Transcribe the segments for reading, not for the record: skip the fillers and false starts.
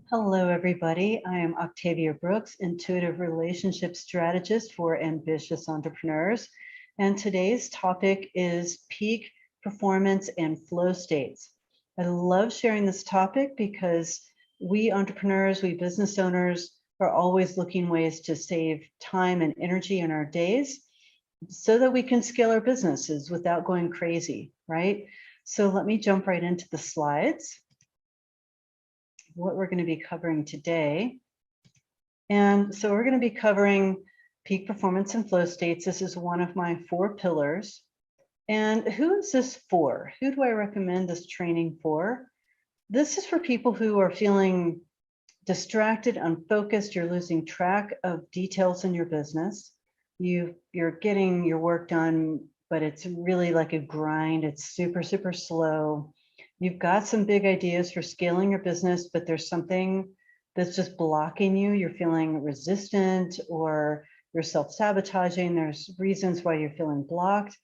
Hello, everybody. I am Octavia Brooks, Intuitive Relationship Strategist for Ambitious Entrepreneurs. And today's topic is peak performance and flow states. I love sharing this topic because we entrepreneurs, we business owners are always looking ways to save time and energy in our days so that we can scale our businesses without going crazy, right? So let me jump right into the slides, what we're going to be covering today. And so we're going to be covering peak performance and flow states. This is one of my 4 pillars. And who is this for? Who do I recommend this training for? This is for people who are feeling distracted, unfocused, you're losing track of details in your business. You're getting your work done, but it's really like a grind. It's super, super slow. You've got some big ideas for scaling your business, but there's something that's just blocking you. You're feeling resistant or you're self-sabotaging. There's reasons why you're feeling blocked.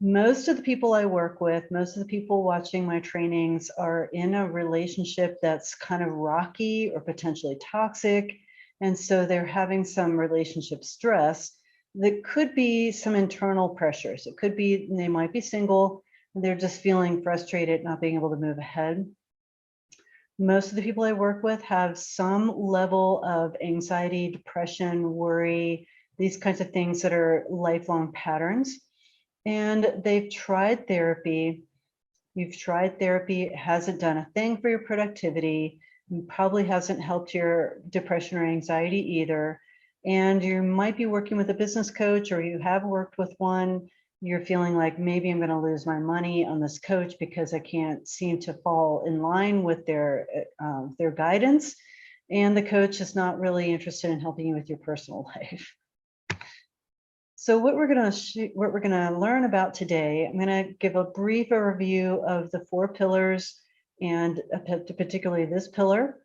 Most of the people I work with, most of the people watching my trainings are in a relationship that's kind of rocky or potentially toxic. And so they're having some relationship stress that could be some internal pressures. It could be they might be single and they're just feeling frustrated, not being able to move ahead. Most of the people I work with have some level of anxiety, depression, worry, these kinds of things that are lifelong patterns. And they've tried therapy. You've tried therapy, it hasn't done a thing for your productivity, probably hasn't helped your depression or anxiety either. And you might be working with a business coach, or you have worked with one. You're feeling like maybe I'm going to lose my money on this coach because I can't seem to fall in line with their guidance. And the coach is not really interested in helping you with your personal life. So what we're going to learn about today, I'm going to give a brief overview of the 4 pillars and particularly this pillar.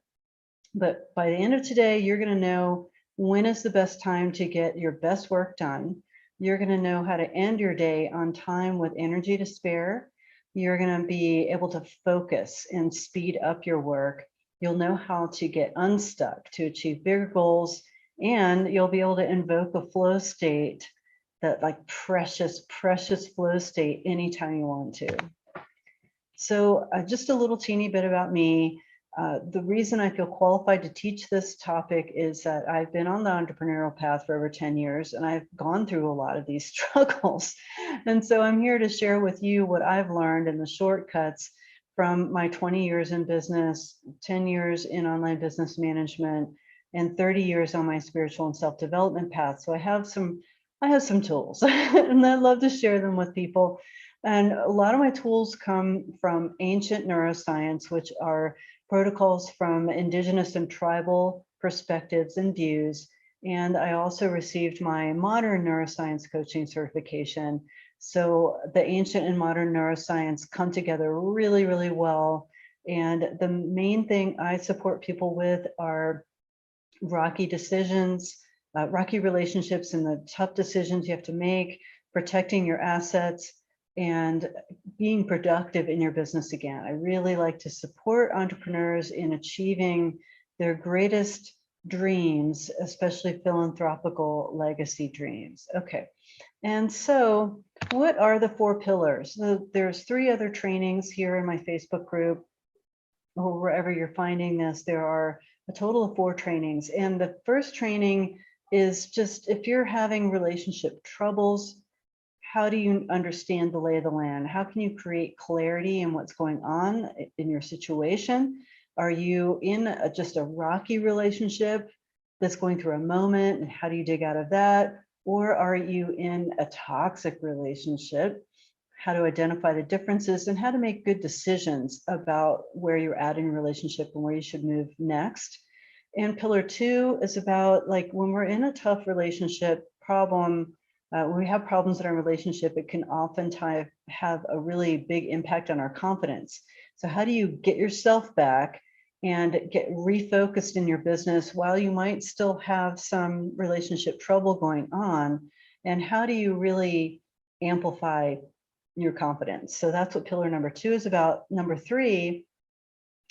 But by the end of today, you're going to know when is the best time to get your best work done. You're going to know how to end your day on time with energy to spare. You're going to be able to focus and speed up your work. You'll know how to get unstuck to achieve bigger goals, and you'll be able to invoke a flow state, that like precious, precious flow state anytime you want to. So just a little teeny bit about me. The reason I feel qualified to teach this topic is that I've been on the entrepreneurial path for over 10 years and I've gone through a lot of these struggles. And so I'm here to share with you what I've learned and the shortcuts from my 20 years in business, 10 years in online business management, and 30 years on my spiritual and self-development path. So I have some tools and I love to share them with people. And a lot of my tools come from ancient neuroscience, which are protocols from indigenous and tribal perspectives and views. And I also received my modern neuroscience coaching certification. So the ancient and modern neuroscience come together really, really well. And the main thing I support people with are rocky decisions, rocky relationships and the tough decisions you have to make, protecting your assets, and being productive in your business again. I really like to support entrepreneurs in achieving their greatest dreams, especially philanthropical legacy dreams. Okay, and so what are the 4 pillars? So there's 3 other trainings here in my Facebook group, or wherever you're finding this. There are a total of 4 trainings. And the first training is just if you're having relationship troubles, how do you understand the lay of the land? How can you create clarity in what's going on in your situation? Are you in just a rocky relationship that's going through a moment, and how do you dig out of that? Or are you in a toxic relationship? How to identify the differences and how to make good decisions about where you're at in your relationship and where you should move next. And pillar 2 is about like when we're in a tough relationship problem, when we have problems in our relationship, it can oftentimes have a really big impact on our confidence. So how do you get yourself back and get refocused in your business while you might still have some relationship trouble going on? And how do you really amplify your confidence? So that's what pillar number 2 is about. Number 3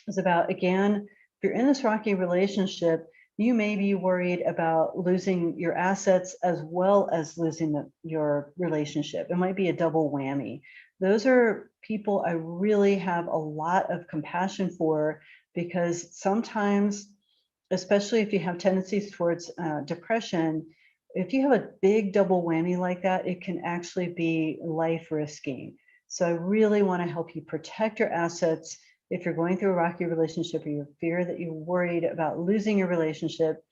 is about, again, if you're in this rocky relationship, you may be worried about losing your assets as well as losing your relationship. It might be a double whammy. Those are people I really have a lot of compassion for, because sometimes, especially if you have tendencies towards depression, if you have a big double whammy like that, it can actually be life risking. So I really want to help you protect your assets if you're going through a rocky relationship, or you fear that you're worried about losing your relationship.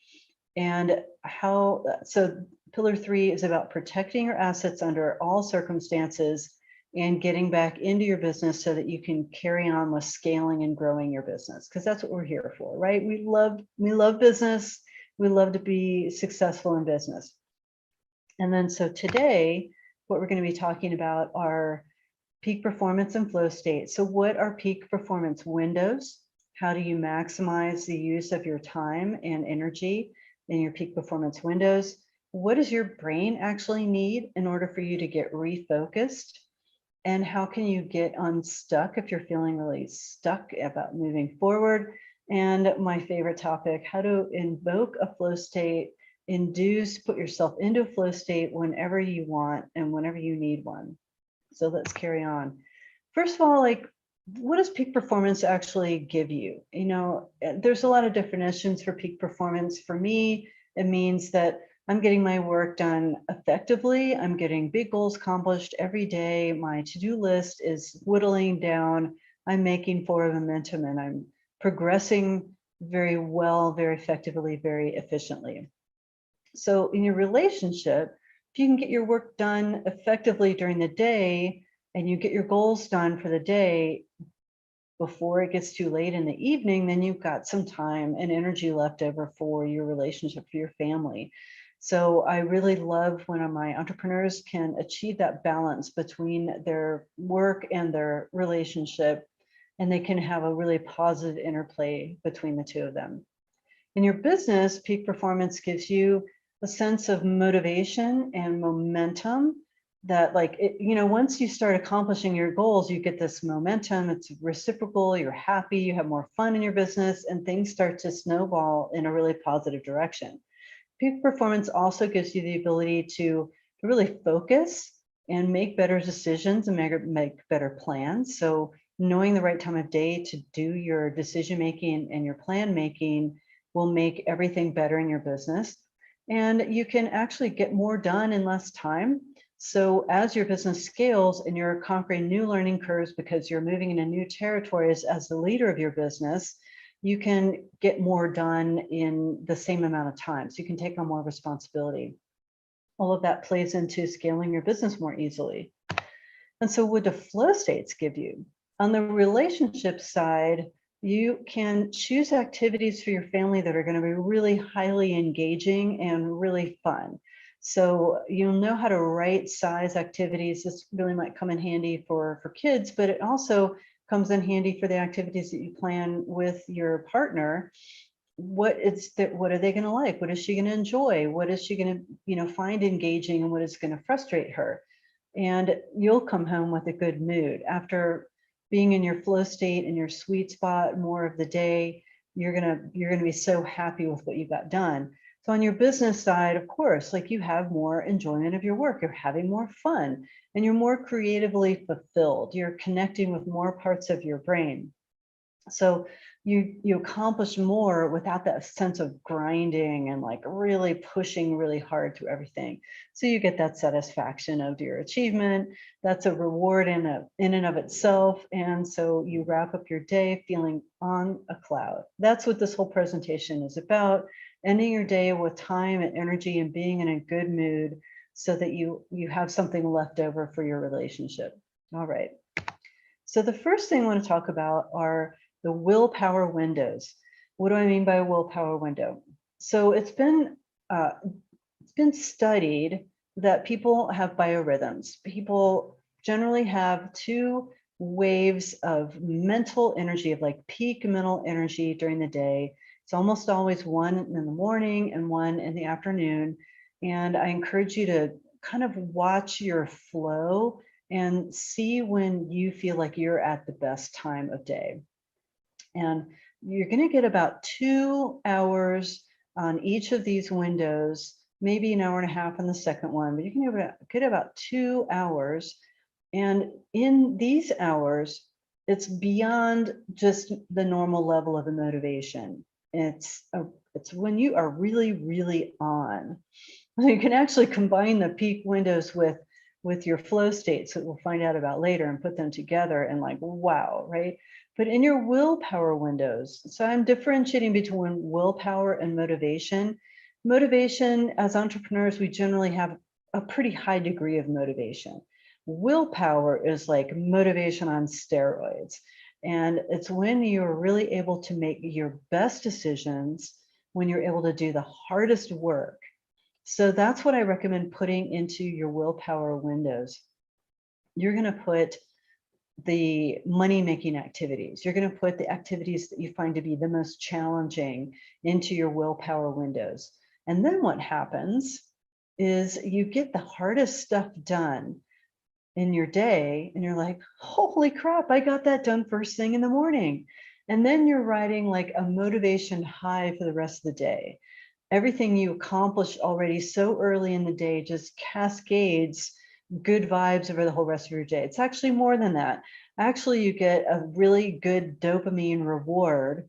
And how, so pillar 3 is about protecting your assets under all circumstances and getting back into your business so that you can carry on with scaling and growing your business, because that's what we're here for, right? We love business. We love to be successful in business. And then so today, what we're going to be talking about are peak performance and flow state. So what are peak performance windows? How do you maximize the use of your time and energy in your peak performance windows? What does your brain actually need in order for you to get refocused? And how can you get unstuck if you're feeling really stuck about moving forward? And my favorite topic, how to invoke a flow state, put yourself into a flow state whenever you want and whenever you need one. So let's carry on. First of all, like, what does peak performance actually give you? You know, there's a lot of definitions for peak performance. For me, it means that I'm getting my work done effectively. I'm getting big goals accomplished every day. My to-do list is whittling down. I'm making forward momentum, and I'm progressing very well, very effectively, very efficiently. So in your relationship, if you can get your work done effectively during the day and you get your goals done for the day before it gets too late in the evening, then you've got some time and energy left over for your relationship, for your family. So I really love when my entrepreneurs can achieve that balance between their work and their relationship, and they can have a really positive interplay between the two of them. In your business, peak performance gives you a sense of motivation and momentum that, like, once you start accomplishing your goals, you get this momentum. It's reciprocal. You're happy, you have more fun in your business, and things start to snowball in a really positive direction. Peak performance also gives you the ability to really focus and make better decisions and make better plans. So knowing the right time of day to do your decision making and your plan making will make everything better in your business. And you can actually get more done in less time. So as your business scales and you're conquering new learning curves because you're moving into new territories as the leader of your business, you can get more done in the same amount of time. So you can take on more responsibility. All of that plays into scaling your business more easily. And so what do flow states give you? On the relationship side, you can choose activities for your family that are going to be really highly engaging and really fun. So you'll know how to right size activities. This really might come in handy for kids, but it also comes in handy for the activities that you plan with your partner. What are they going to like? What is she going to enjoy? What is she going to, find engaging, and what is going to frustrate her? And you'll come home with a good mood after being in your flow state and your sweet spot more of the day. You're gonna be so happy with what you got done. So on your business side, of course, like, you have more enjoyment of your work. You're having more fun, and you're more creatively fulfilled. You're connecting with more parts of your brain. So you accomplish more without that sense of grinding and, like, really pushing really hard through everything. So you get that satisfaction of your achievement. That's a reward in and of itself. And so you wrap up your day feeling on a cloud. That's what this whole presentation is about: ending your day with time and energy and being in a good mood so that you have something left over for your relationship. All right. So the first thing I want to talk about are the willpower windows. What do I mean by a willpower window? So it's been studied that people have biorhythms. People generally have two waves of mental energy, of like peak mental energy during the day. It's almost always one in the morning and one in the afternoon. And I encourage you to kind of watch your flow and see when you feel like you're at the best time of day. And you're going to get about 2 hours on each of these windows, maybe an hour and a half on the second one, but you can get about 2 hours. And in these hours, it's beyond just the normal level of the motivation. It's when you are really, really on. You can actually combine the peak windows with your flow states that we'll find out about later and put them together and like, wow, right? But in your willpower windows, so I'm differentiating between willpower and motivation. Motivation, as entrepreneurs, we generally have a pretty high degree of motivation. Willpower is like motivation on steroids. And it's when you're really able to make your best decisions, when you're able to do the hardest work. So that's what I recommend putting into your willpower windows. You're going to put the money-making activities. You're going to put the activities that you find to be the most challenging into your willpower windows. And then what happens is you get the hardest stuff done in your day, and you're like, holy crap, I got that done first thing in the morning. And then you're riding like a motivation high for the rest of the day. Everything you accomplished already so early in the day just cascades good vibes over the whole rest of your day. It's actually more than that. Actually, you get a really good dopamine reward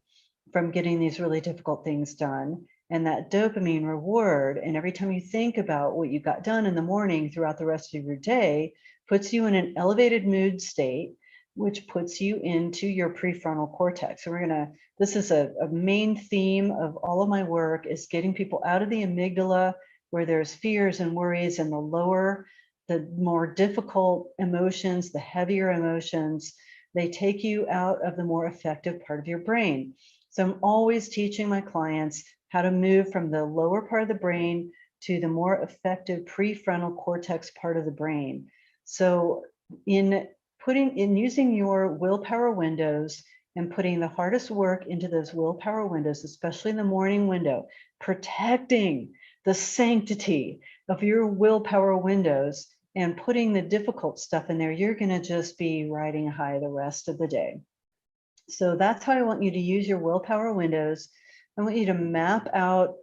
from getting these really difficult things done. And that dopamine reward, and every time you think about what you got done in the morning throughout the rest of your day, puts you in an elevated mood state, which puts you into your prefrontal cortex. So this is a main theme of all of my work, is getting people out of the amygdala, where there's fears and worries, and the more difficult emotions, the heavier emotions. They take you out of the more effective part of your brain. So I'm always teaching my clients how to move from the lower part of the brain to the more effective prefrontal cortex part of the brain. So in using your willpower windows and putting the hardest work into those willpower windows, especially in the morning window, protecting the sanctity of your willpower windows and putting the difficult stuff in there, you're going to just be riding high the rest of the day. So that's how I want you to use your willpower windows. I want you to map out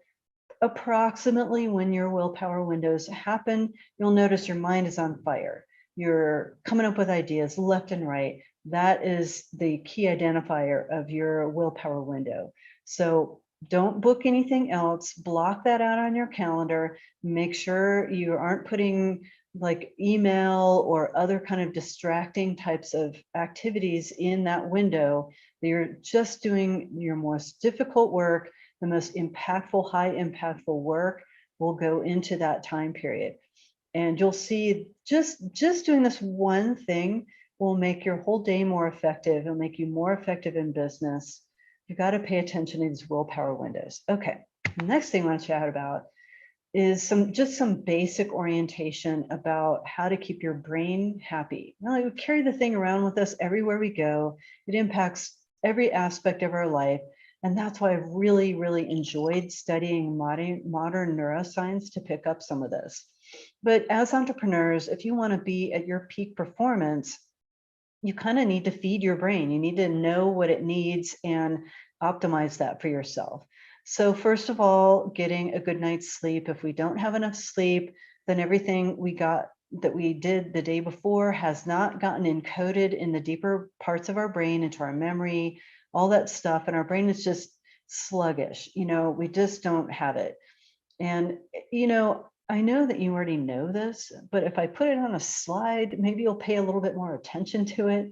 approximately when your willpower windows happen. You'll notice your mind is on fire. You're coming up with ideas left and right. That is the key identifier of your willpower window. So don't book anything else. Block that out on your calendar. Make sure you aren't putting like email or other kind of distracting types of activities in that window. You're just doing your most difficult work. The most impactful, high impactful work will go into that time period. And you'll see just doing this one thing will make your whole day more effective. It'll make you more effective in business. You've got to pay attention to these willpower windows. Okay, the next thing I want to chat about is some basic orientation about how to keep your brain happy. Now, we carry the thing around with us everywhere we go. It impacts every aspect of our life. And that's why I've really, really enjoyed studying modern neuroscience to pick up some of this. But as entrepreneurs, if you want to be at your peak performance, you kind of need to feed your brain. You need to know what it needs and optimize that for yourself. So first of all, getting a good night's sleep. If we don't have enough sleep, then everything we did the day before has not gotten encoded in the deeper parts of our brain, into our memory, all that stuff. And our brain is just sluggish. We just don't have it. And, I know that you already know this, but if I put it on a slide, maybe you'll pay a little bit more attention to it.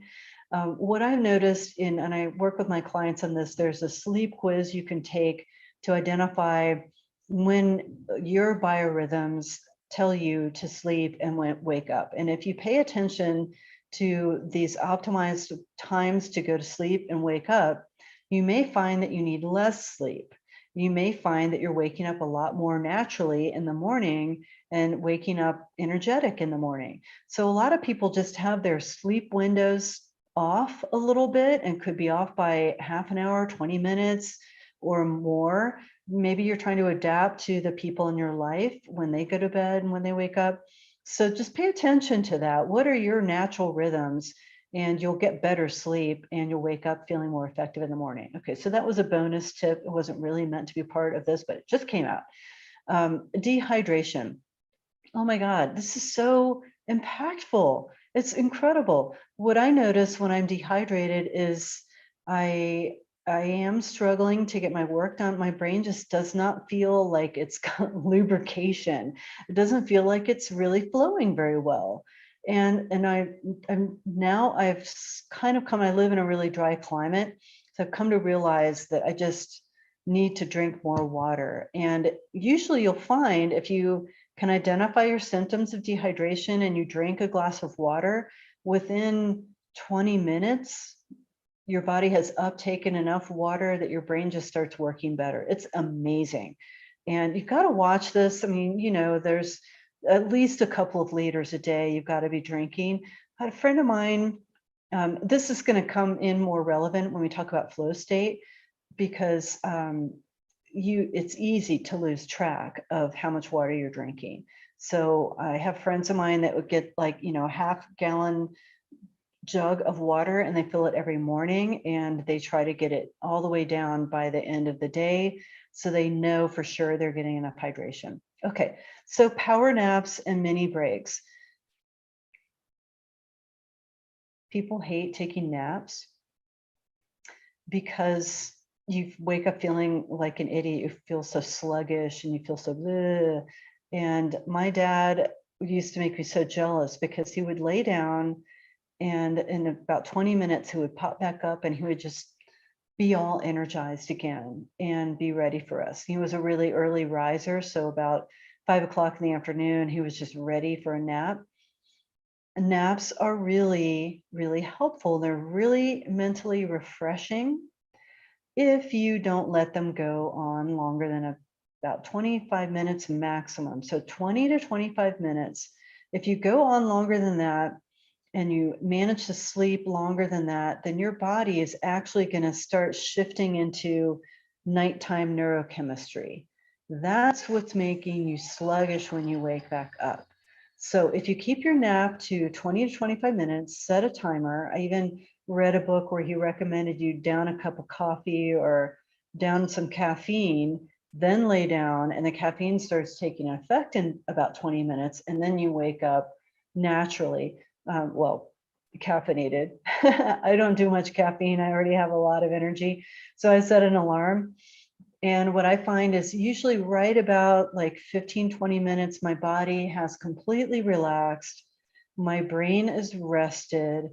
What I've noticed and I work with my clients on this, there's a sleep quiz you can take to identify when your biorhythms tell you to sleep and when wake up. And if you pay attention to these optimized times to go to sleep and wake up, you may find that you need less sleep. You may find that you're waking up a lot more naturally in the morning and waking up energetic in the morning. So a lot of people just have their sleep windows off a little bit and could be off by half an hour, 20 minutes or more. Maybe you're trying to adapt to the people in your life when they go to bed and when they wake up. So just pay attention to that. What are your natural rhythms? and you'll get better sleep and you'll wake up feeling more effective in the morning. Okay, so that was a bonus tip. It wasn't really meant to be part of this, but it just came out. Dehydration. Oh my God, this is so impactful. It's incredible. What I notice when I'm dehydrated is I I am struggling to get my work done. My brain just does not feel like it's got lubrication. It doesn't feel like it's really flowing very well. And I'm now kind of come, I live in a really dry climate. So I've come to realize that I just need to drink more water. And usually you'll find if you can identify your symptoms of dehydration and you drink a glass of water, within 20 minutes, your body has uptaken enough water that your brain just starts working better. It's amazing. And you've got to watch this. I mean, there's at least a couple of liters a day you've got to be drinking. I had a friend of mine, this is going to come in more relevant when we talk about flow state, because it's easy to lose track of how much water you're drinking. So I have friends of mine that would get like, a half-gallon jug of water and they fill it every morning, and they try to get it all the way down by the end of the day so they know for sure they're getting enough hydration. Okay, so power naps and mini breaks. People hate taking naps because you wake up feeling like an idiot. You feel so sluggish and you feel so bleh. And my dad used to make me so jealous because he would lay down and in about 20 minutes he would pop back up and he would just be all energized again and be ready for us. He was a really early riser, so about 5 o'clock in the afternoon he was just ready for a nap. And naps are really, really helpful. They're really mentally refreshing if you don't let them go on longer than about 25 minutes maximum. So 20 to 25 minutes. If you go on longer than that and you manage to sleep longer than that, then your body is actually going to start shifting into nighttime neurochemistry. That's what's making you sluggish when you wake back up. So if you keep your nap to 20 to 25 minutes, set a timer. I even read a book where he recommended you down a cup of coffee or down some caffeine, then lay down, and the caffeine starts taking effect in about 20 minutes, and then you wake up naturally. Well, caffeinated. I don't do much caffeine. I already have a lot of energy. So I set an alarm. And what I find is usually right about like 15, 20 minutes, my body has completely relaxed. My brain is rested.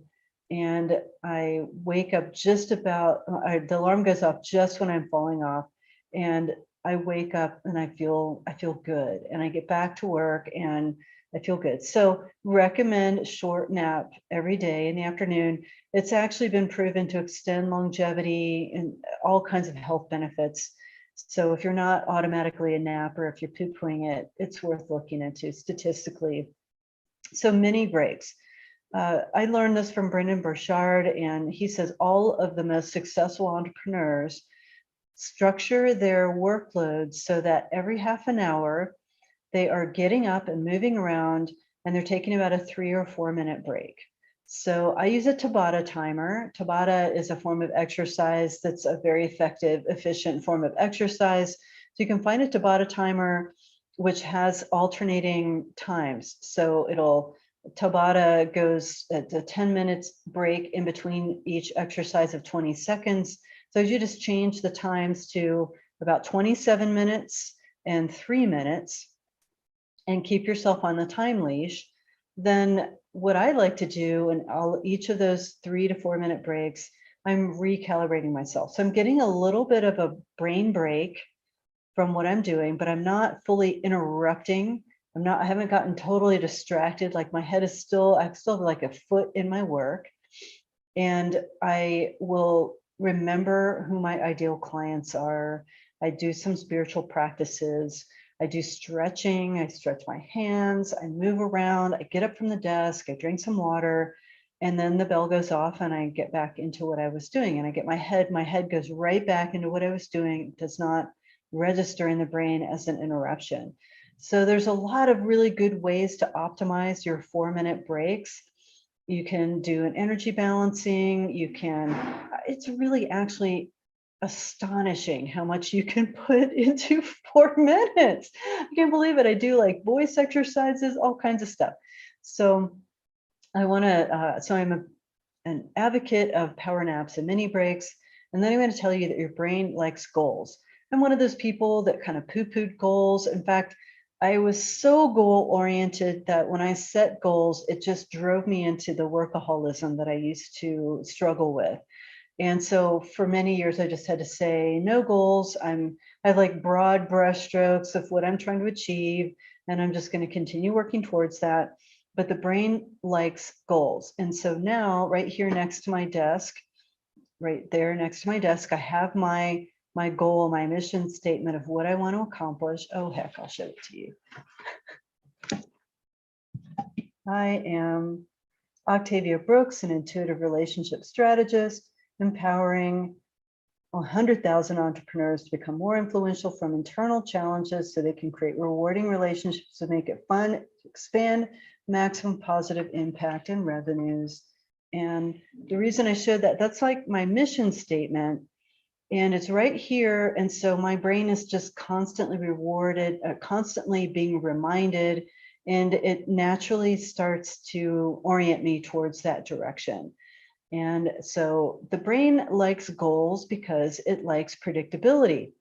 And I wake up just about, the alarm goes off just when I'm falling off. And I wake up and I feel good. And I get back to work and I feel good. So recommend short nap every day in the afternoon. It's actually been proven to extend longevity and all kinds of health benefits. So if you're not automatically a napper, if you're poo-pooing it, it's worth looking into statistically. So mini breaks. I learned this from Brendan Burchard, and he says all of the most successful entrepreneurs structure their workloads so that every half an hour, they are getting up and moving around, and they're taking about a 3 or 4 minute break. So I use a Tabata timer. Tabata is a form of exercise that's a very effective, efficient form of exercise. So you can find a Tabata timer which has alternating times. So Tabata goes at a 10 minutes break in between each exercise of 20 seconds. So you just change the times to about 27 minutes and 3 minutes and keep yourself on the time leash. Then what I like to do in each of those 3 to 4 minute breaks, I'm recalibrating myself. So I'm getting a little bit of a brain break from what I'm doing, but I'm not fully interrupting. I haven't gotten totally distracted. Like I still have like a foot in my work, and I will remember who my ideal clients are. I do some spiritual practices. I do stretching. I stretch my hands. I move around. I get up from the desk. I drink some water. And then the bell goes off and I get back into what I was doing. And I get my head goes right back into what I was doing. It does not register in the brain as an interruption. So there's a lot of really good ways to optimize your 4 minute breaks. You can do an energy balancing. You can, it's really actually astonishing how much you can put into 4 minutes. I can't believe it. I do like voice exercises, all kinds of stuff. So I want to, so I'm an advocate of power naps and mini breaks. And then I'm going to tell you that your brain likes goals. I'm one of those people that kind of poo-pooed goals. In fact, I was so goal oriented that when I set goals, it just drove me into the workaholism that I used to struggle with. And so for many years, I just had to say no goals. I have like broad brushstrokes of what I'm trying to achieve, and I'm just going to continue working towards that. But the brain likes goals. And so now right here next to my desk, right there next to my desk, I have my goal, my mission statement of what I want to accomplish. Oh, heck, I'll show it to you. I am Octavia Brooks, an intuitive relationship strategist, empowering 100,000 entrepreneurs to become more influential from internal challenges so they can create rewarding relationships to make it fun, to expand maximum positive impact and revenues. And the reason I showed that, that's like my mission statement, and it's right here. And so my brain is just constantly rewarded, constantly being reminded, and it naturally starts to orient me towards that direction. And so the brain likes goals because it likes predictability.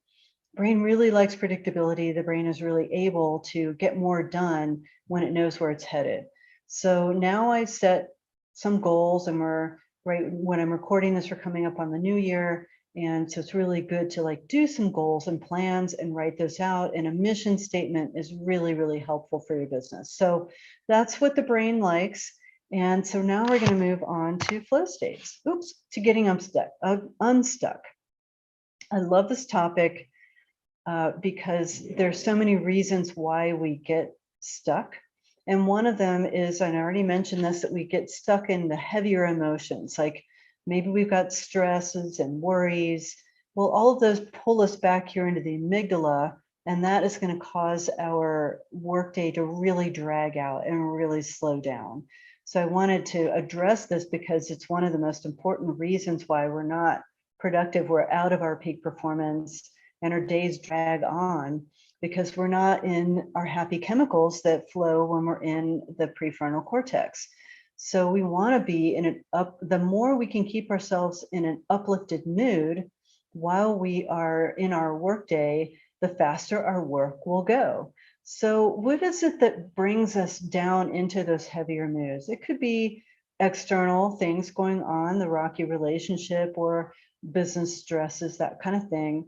Brain really likes predictability. The brain is really able to get more done when it knows where it's headed. So now I set some goals, and we're right when I'm recording this, we're coming up on the new year. And so it's really good to like do some goals and plans and write those out. And a mission statement is really, really helpful for your business. So that's what the brain likes. And so now we're going to move on to flow states. Oops, to getting unstuck. I love this topic because there's so many reasons why we get stuck. And one of them is, and I already mentioned this, that we get stuck in the heavier emotions. Like maybe we've got stresses and worries. Well, all of those pull us back here into the amygdala, and that is going to cause our workday to really drag out and really slow down. So I wanted to address this because it's one of the most important reasons why we're not productive. We're out of our peak performance and our days drag on because we're not in our happy chemicals that flow when we're in the prefrontal cortex. So we want to be in an the more we can keep ourselves in an uplifted mood while we are in our workday, the faster our work will go. So what is it that brings us down into those heavier moods? It could be external things going on, the rocky relationship or business stresses, that kind of thing.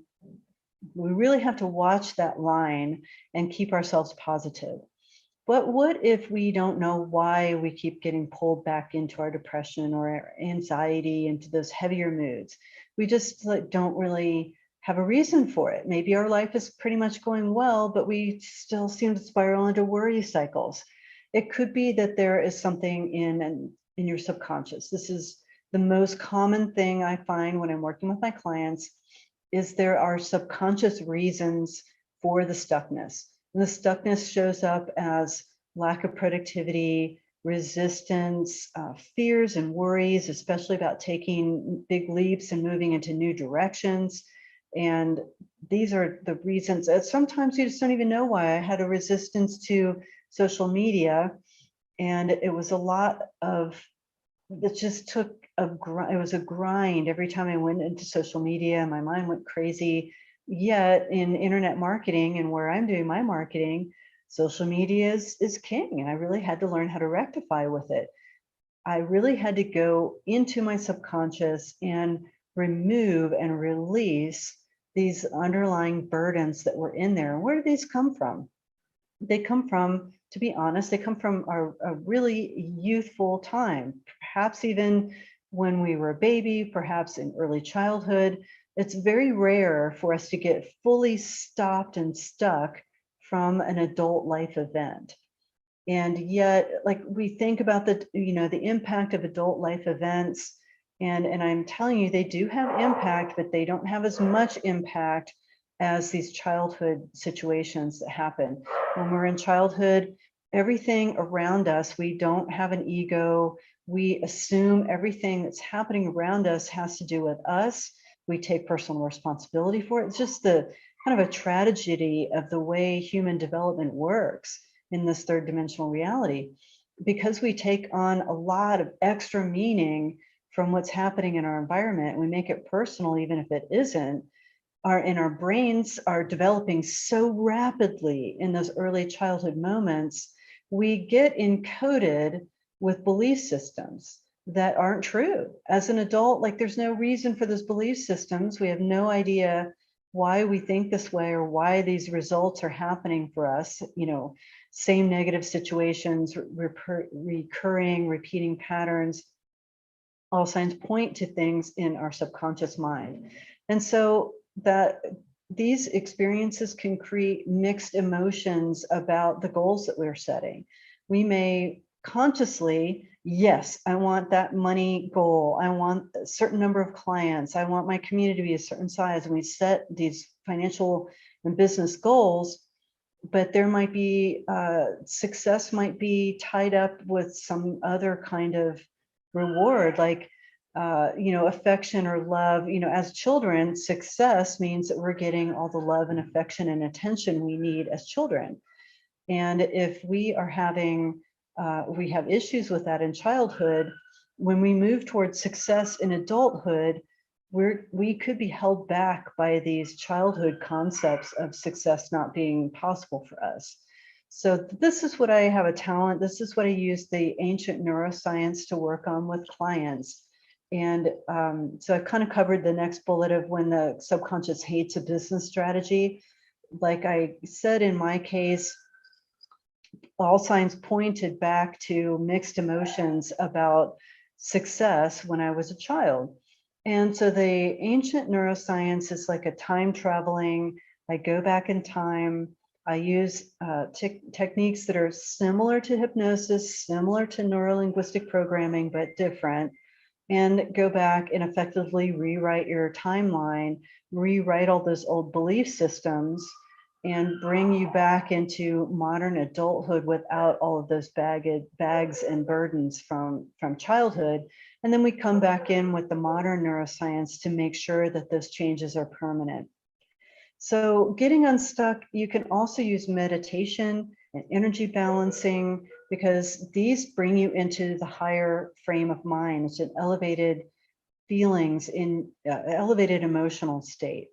We really have to watch that line and keep ourselves positive. But what if we don't know why we keep getting pulled back into our depression or our anxiety, into those heavier moods? We just don't really have a reason for it. Maybe our life is pretty much going well, but we still seem to spiral into worry cycles. It could be that there is something in your subconscious. This is the most common thing I find when I'm working with my clients, is there are subconscious reasons for the stuckness. And the stuckness shows up as lack of productivity, resistance, fears and worries, especially about taking big leaps and moving into new directions. And these are the reasons. Sometimes you just don't even know why. I had a resistance to social media, and it was a lot of, it just took it was a grind every time I went into social media. My mind went crazy. Yet in internet marketing and where I'm doing my marketing, social media is king, and I really had to learn how to rectify with it. I really had to go into my subconscious and remove and release these underlying burdens that were in there. And where do these come from? They come from, to be honest, they come from a really youthful time, perhaps even when we were a baby, perhaps in early childhood. It's very rare for us to get fully stopped and stuck from an adult life event. And yet, like, we think about the impact of adult life events, and I'm telling you, they do have impact, but they don't have as much impact as these childhood situations that happen. When we're in childhood, everything around us. We don't have an ego. We assume everything that's happening around us has to do with us. We take personal responsibility for it. It's just the kind of a tragedy of the way human development works in this third dimensional reality. Because we take on a lot of extra meaning from what's happening in our environment, we make it personal, even if it isn't. Our brains are developing so rapidly in those early childhood moments, we get encoded with belief systems that aren't true. As an adult, like there's no reason for those belief systems. We have no idea why we think this way or why these results are happening for us. Same negative situations, recurring, repeating patterns. All signs point to things in our subconscious mind. And so that these experiences can create mixed emotions about the goals that we're setting. We may consciously, yes, I want that money goal. I want a certain number of clients. I want my community to be a certain size. And we set these financial and business goals, but there might be, success might be tied up with some other kind of reward, like affection or love. As children, success means that we're getting all the love and affection and attention we need as children. And if we are having, we have issues with that in childhood, when we move towards success in adulthood, we could be held back by these childhood concepts of success not being possible for us. So this is what I have a talent. This is what I use the ancient neuroscience to work on with clients. And so I've kind of covered the next bullet of when the subconscious hates a business strategy. Like I said, in my case, all signs pointed back to mixed emotions about success when I was a child. And so the ancient neuroscience is like a time traveling. I go back in time. I use techniques that are similar to hypnosis, similar to neurolinguistic programming, but different, and go back and effectively rewrite your timeline, rewrite all those old belief systems, and bring you back into modern adulthood without all of those bags and burdens from childhood. And then we come back in with the modern neuroscience to make sure that those changes are permanent. So getting unstuck, you can also use meditation and energy balancing, because these bring you into the higher frame of mind. It's an elevated feelings in elevated emotional state.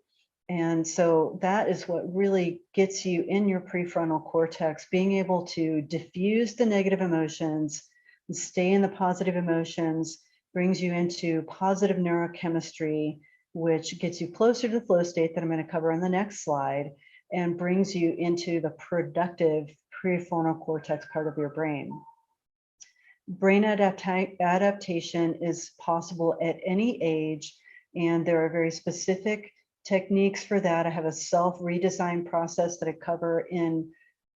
And so that is what really gets you in your prefrontal cortex, being able to diffuse the negative emotions, stay in the positive emotions, brings you into positive neurochemistry, which gets you closer to the flow state that I'm going to cover on the next slide, and brings you into the productive prefrontal cortex part of your brain. Brain adaptation is possible at any age, and there are very specific techniques for that. I have a self-redesign process that I cover in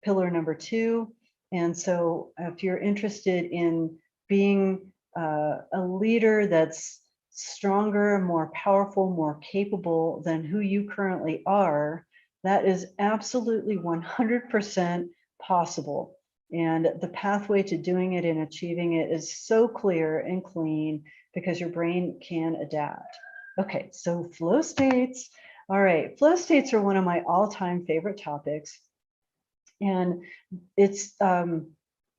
pillar number 2. And so if you're interested in being a leader that's stronger, more powerful, more capable than who you currently are, that is absolutely 100% possible. And the pathway to doing it and achieving it is so clear and clean because your brain can adapt. Okay, so flow states. All right, flow states are one of my all-time favorite topics. And it's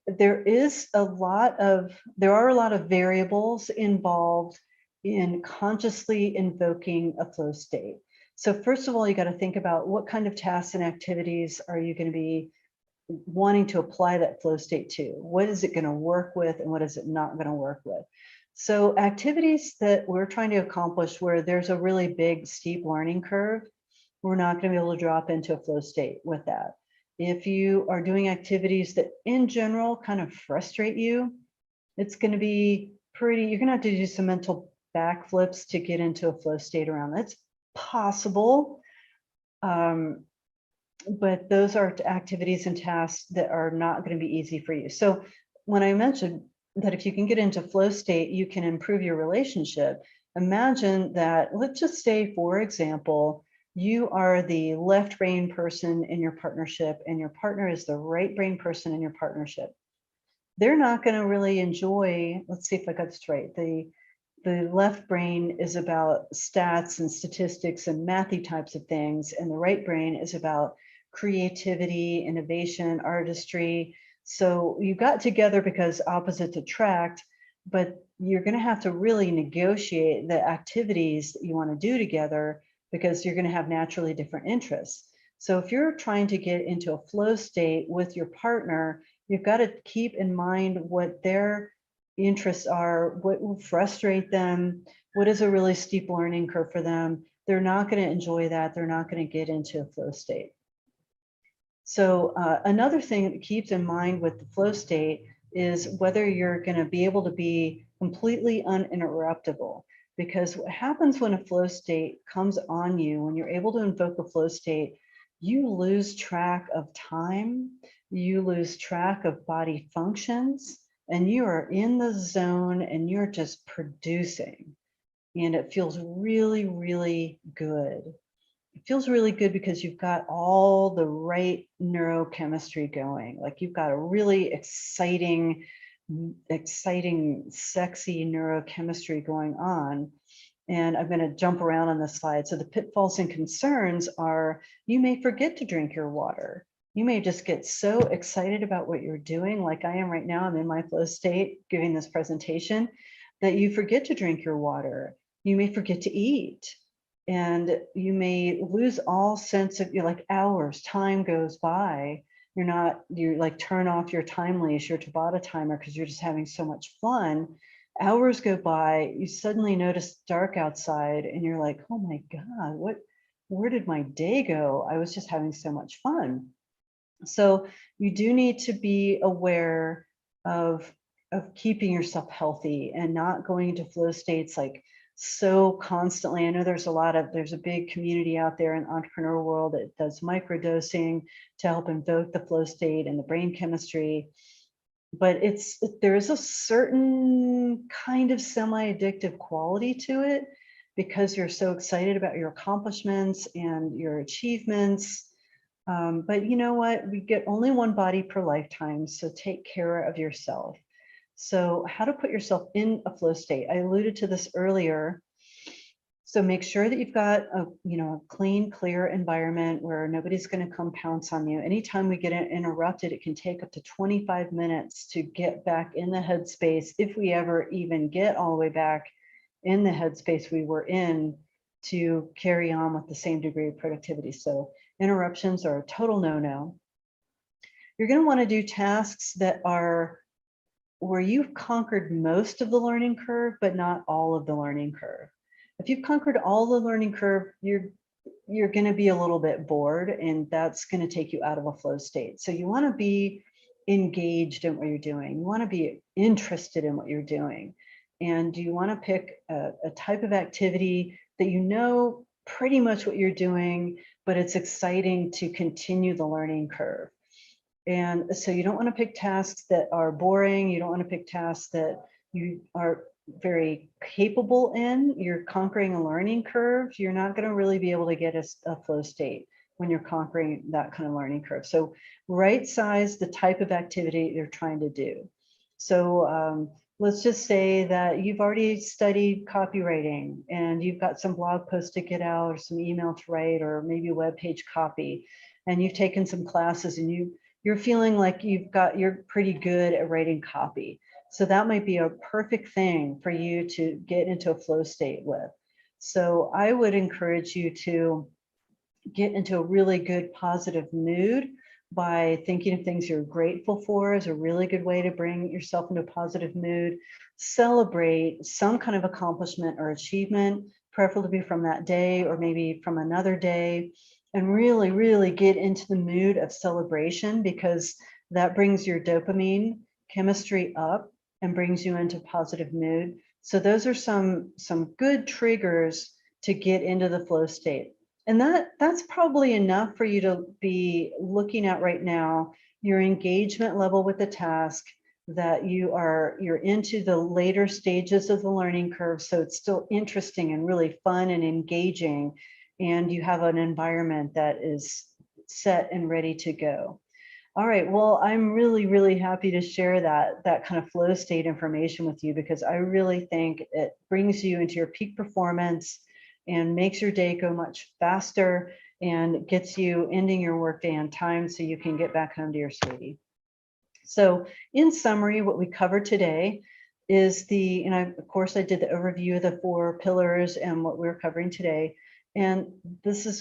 there are a lot of variables involved in consciously invoking a flow state. So first of all, you got to think about what kind of tasks and activities are you going to be wanting to apply that flow state to. What is it going to work with and what is it not going to work with? So activities that we're trying to accomplish where there's a really big steep learning curve, we're not going to be able to drop into a flow state with that. If you are doing activities that in general kind of frustrate you, it's going to be you're going to have to do some mental backflips to get into a flow state around that. It's possible. But those are activities and tasks that are not going to be easy for you. So when I mentioned that if you can get into flow state, you can improve your relationship. Imagine that, let's just say, for example, you are the left brain person in your partnership and your partner is the right brain person in your partnership, they're not going to really enjoy, let's see if I got this right. The left brain is about stats and statistics and mathy types of things, and the right brain is about creativity, innovation, artistry. So you got together because opposites attract, but you're going to have to really negotiate the activities that you want to do together because you're going to have naturally different interests. So if you're trying to get into a flow state with your partner, you've got to keep in mind what their interests are, what will frustrate them, what is a really steep learning curve for them. They're not going to enjoy that. They're not going to get into a flow state. So another thing that keeps in mind with the flow state is whether you're going to be able to be completely uninterruptible. Because what happens when a flow state comes on you, when you're able to invoke a flow state, you lose track of time, you lose track of body functions, and you are in the zone and you're just producing. And it feels really, really good. It feels really good because you've got all the right neurochemistry going. Like you've got a really exciting, sexy neurochemistry going on. And I'm going to jump around on this slide. So the pitfalls and concerns are you may forget to drink your water. You may just get so excited about what you're doing, like I am right now. I'm in my flow state giving this presentation, that you forget to drink your water. You may forget to eat. And you may lose all sense of, like hours, time goes by. You're like turn off your time leash, your Tabata timer, because you're just having so much fun. Hours go by, you suddenly notice dark outside and you're like, oh my God, where did my day go? I was just having so much fun. So you do need to be aware of keeping yourself healthy and not going into flow states like so constantly. I know there's a big community out there in the entrepreneur world that does microdosing to help invoke the flow state and the brain chemistry. But there is a certain kind of semi-addictive quality to it because you're so excited about your accomplishments and your achievements. But you know what? We get only one body per lifetime, so take care of yourself. So how to put yourself in a flow state. I alluded to this earlier. So make sure that you've got a clean, clear environment where nobody's going to come pounce on you. Anytime we get interrupted, it can take up to 25 minutes to get back in the headspace, if we ever even get all the way back in the headspace we were in to carry on with the same degree of productivity. So interruptions are a total no-no. You're going to want to do tasks that are where you've conquered most of the learning curve, but not all of the learning curve. If you've conquered all the learning curve, you're going to be a little bit bored, and that's going to take you out of a flow state. So you want to be engaged in what you're doing. You want to be interested in what you're doing. And you want to pick a type of activity that you know pretty much what you're doing, but it's exciting to continue the learning curve. And so you don't want to pick tasks that are boring. You don't want to pick tasks that you are very capable in. You're conquering a learning curve. You're not going to really be able to get a flow state when you're conquering that kind of learning curve. So right size the type of activity you're trying to do. So let's just say that you've already studied copywriting and you've got some blog posts to get out or some email to write or maybe a web page copy, and you've taken some classes and you're feeling like you're pretty good at writing copy. So that might be a perfect thing for you to get into a flow state with. So I would encourage you to get into a really good positive mood by thinking of things you're grateful for is a really good way to bring yourself into a positive mood. Celebrate some kind of accomplishment or achievement, preferably from that day or maybe from another day, and really, really get into the mood of celebration, because that brings your dopamine chemistry up and brings you into positive mood. So those are some good triggers to get into the flow state. And that's probably enough for you to be looking at right now, your engagement level with the task, that you're into the later stages of the learning curve. So it's still interesting and really fun and engaging. and you have an environment that is set and ready to go. All right, well, I'm really, really happy to share that kind of flow state information with you, because I really think it brings you into your peak performance and makes your day go much faster and gets you ending your workday on time so you can get back home to your sweetie. So in summary, what we covered today is of course I did the overview of the 4 pillars and what we're covering today. And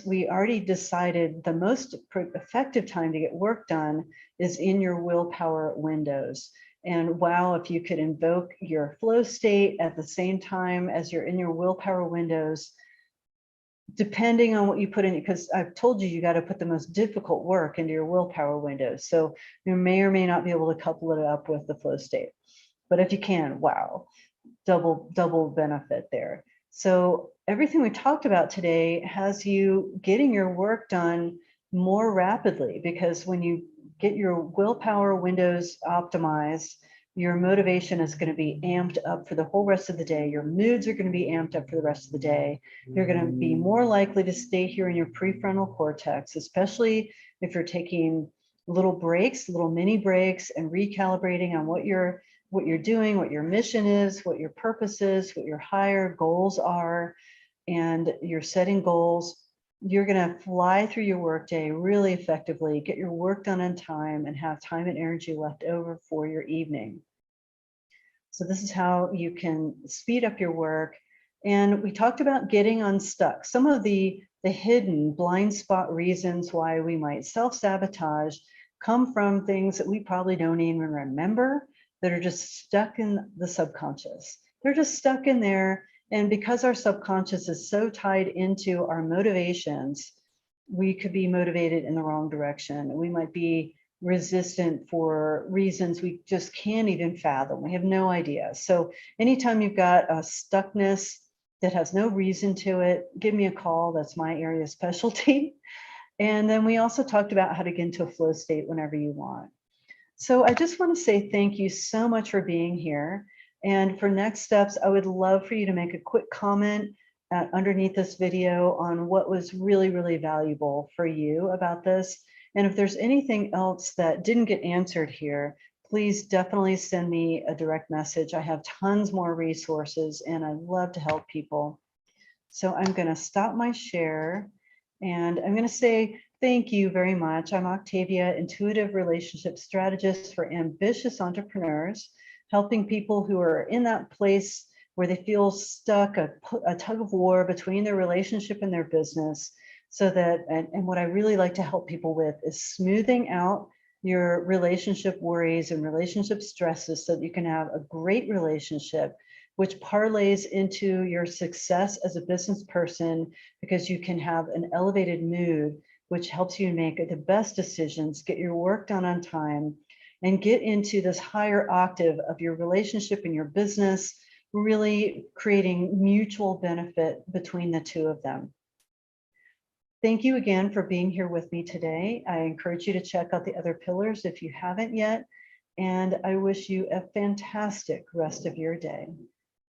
we already decided the most effective time to get work done is in your willpower windows. And wow, if you could invoke your flow state at the same time as you're in your willpower windows, depending on what you put in, because I've told you, you got to put the most difficult work into your willpower windows. So you may or may not be able to couple it up with the flow state. But if you can, wow, double benefit there. So everything we talked about today has you getting your work done more rapidly, because when you get your willpower windows optimized, your motivation is going to be amped up for the whole rest of the day. Your moods are going to be amped up for the rest of the day. You're going to be more likely to stay here in your prefrontal cortex, especially if you're taking little breaks, little mini breaks, and recalibrating on what you're doing, what your mission is, what your purpose is, what your higher goals are, and you're setting goals. You're going to fly through your workday really effectively, get your work done on time, and have time and energy left over for your evening. So this is how you can speed up your work. And we talked about getting unstuck. Some of the hidden blind spot reasons why we might self-sabotage come from things that we probably don't even remember, that are just stuck in the subconscious. They're just stuck in there. And because our subconscious is so tied into our motivations, we could be motivated in the wrong direction. We might be resistant for reasons we just can't even fathom. We have no idea. So anytime you've got a stuckness that has no reason to it, give me a call. That's my area of specialty. And then we also talked about how to get into a flow state whenever you want. So I just want to say thank you so much for being here. And for next steps, I would love for you to make a quick comment underneath this video on what was really, really valuable for you about this. And if there's anything else that didn't get answered here, please definitely send me a direct message. I have tons more resources and I love to help people. So I'm going to stop my share and I'm going to say thank you very much. I'm Octavia, intuitive relationship strategist for ambitious entrepreneurs, helping people who are in that place where they feel stuck, a tug of war between their relationship and their business. So that, and what I really like to help people with is smoothing out your relationship worries and relationship stresses so that you can have a great relationship, which parlays into your success as a business person, because you can have an elevated mood, which helps you make the best decisions, get your work done on time, and get into this higher octave of your relationship and your business, really creating mutual benefit between the two of them. Thank you again for being here with me today. I encourage you to check out the other pillars if you haven't yet, and I wish you a fantastic rest of your day.